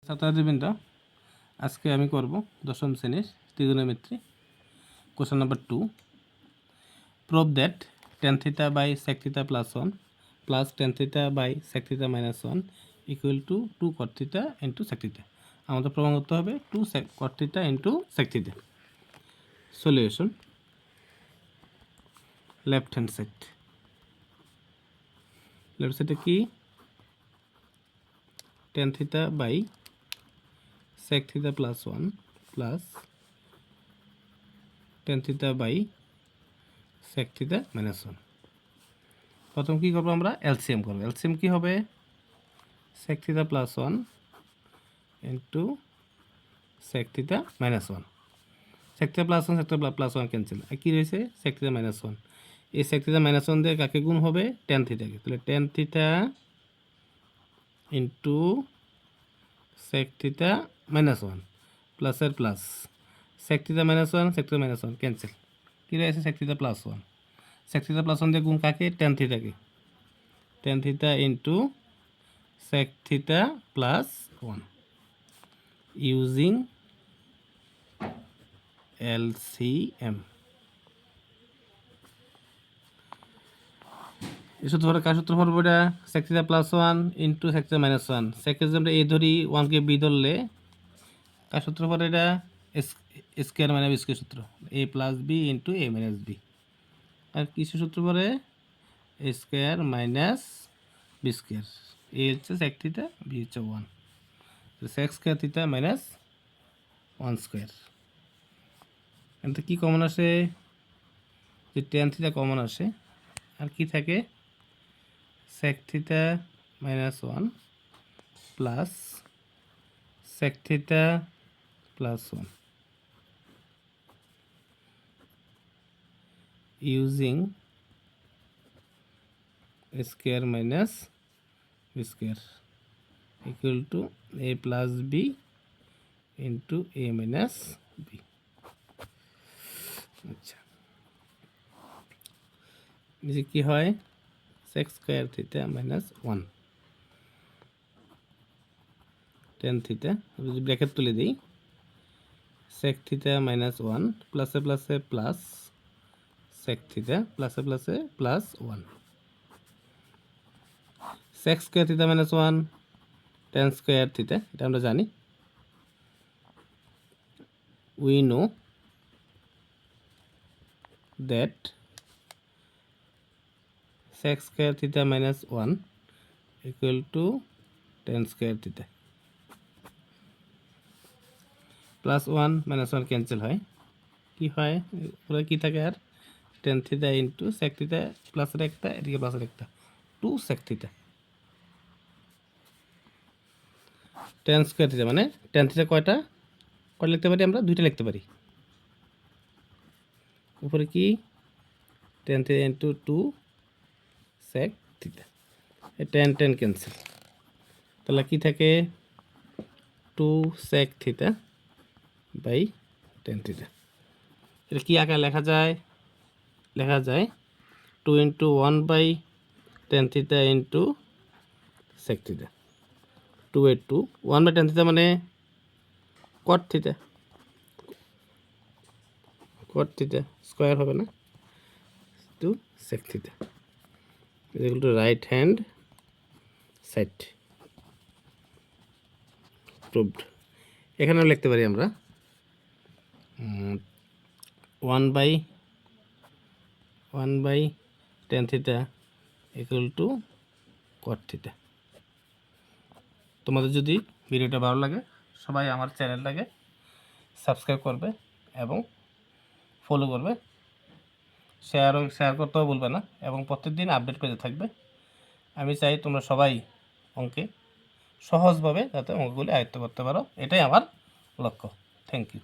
ছাত্রছাত্রীবৃন্দ, আজকে আমি করব দশম শ্রেণীর ত্রিগোণমিতি question number 2। Prove that tan θ by sec θ plus 1 plus tan θ by sec θ minus 1 equal to 2 cot θ into sec θ। আমাদের প্রমাণ করতে হবে 2 cot θ into sec θ। Solution, left hand সাইডে কি tan θ by sec θ plus 1 plus tan θ by sec θ minus 1। প্রথম কি করব, আমরা এলসিএম করব। এলসিএম কি হবে, sec θ plus 1 into sec θ minus 1। sec θ plus 1 sec θ plus 1 cancel, আর কি রয়েছে sec θ মাইনাস 1। এই sec θ মাইনাস 1 দিয়ে কাকে গুণ হবে, tan θ কে। তাহলে tan θ ইন্টু sec θ মাইনাস 1 প্লাসের plus sec θ minus 1 sec θ minus 1 cancel, কি রয়েছে sec θ প্লাস 1। sec θ প্লাস 1 দিয়ে গুণ কাকে, tan θ কে। tan θ into sec θ plus 1 using LCM। এই সূত্র কার সূত্র পড়বো, এটা sec θ plus 1 into sec θ minus 1। sec এর জন্য a ধরি, 1 কে b ধরলে কার সূত্র পড়ে, এটা স্কোয়ার মাইনাস বি স্কোয়ার সূত্র, a plus B into a minus B. আর কিছু সূত্র পড়ে a square minus B square. a হচ্ছে sec θ, b হচ্ছে 1, sec স্কোয়ার θ মাইনাস 1 স্কোয়ার। এতে কি কমন আসে, যে tan θ কমন আসে, আর কি থাকে sec θ minus 1 plus sec θ plus 1 using a square minus B square equal to a plus B into a minus B. আচ্ছা, নিচে কি হয়, sec স্কোয়ার θ মাইনাস 1 tan θ, যদি ব্র্যাকেট তুলে দিই sec θ মাইনাস 1 প্লাসে প্লাসে প্লাস sec θ প্লাসে প্লাসে plus 1 sec square θ minus 1 tan square θ, এটা আমরা জানি। we know that sec square θ minus 1 equal to tan square θ। Plus 1 minus 1 cancel হয়, কি হয় পুরো কি থাকে, আর tan θ ইন্টু sec θ প্লাসের একটা, এদিকে প্লাসের একটা, 2 sec θ। tan স্কোয়ার θ মানে tan θ কয়টা লিখতে পারি আমরা, দুইটা লিখতে পারি। উপরে কি tan θ into 2 sec θ, tan tan cancel, তাহলে কি থাকে 2 sec θ বাই tan θ। এটা কি আকারে লেখা যায়, 2 into 1 by tan θ into sec θ। 2 এর 2, 1 বাই tan θ মানে cot θ, স্কোয়ার হবে না, two sec θ equal to right hand side. Proved. এখানেও লিখতে পারি আমরা 1 by tan θ equal to cot θ। তোমাদের যদি ভিডিওটা ভালো লাগে, সবাই আমার চ্যানেলটাকে সাবস্ক্রাইব করবে এবং ফলো করবে, শেয়ার করতেও ভুলবে না, এবং প্রত্যেকদিন আপডেট পেতে থাকবে। আমি চাই তোমরা সবাই অঙ্কে সহজভাবে যাতে অঙ্কগুলি আয়ত্ত করতে পারো, এটাই আমার লক্ষ্য। Thank you.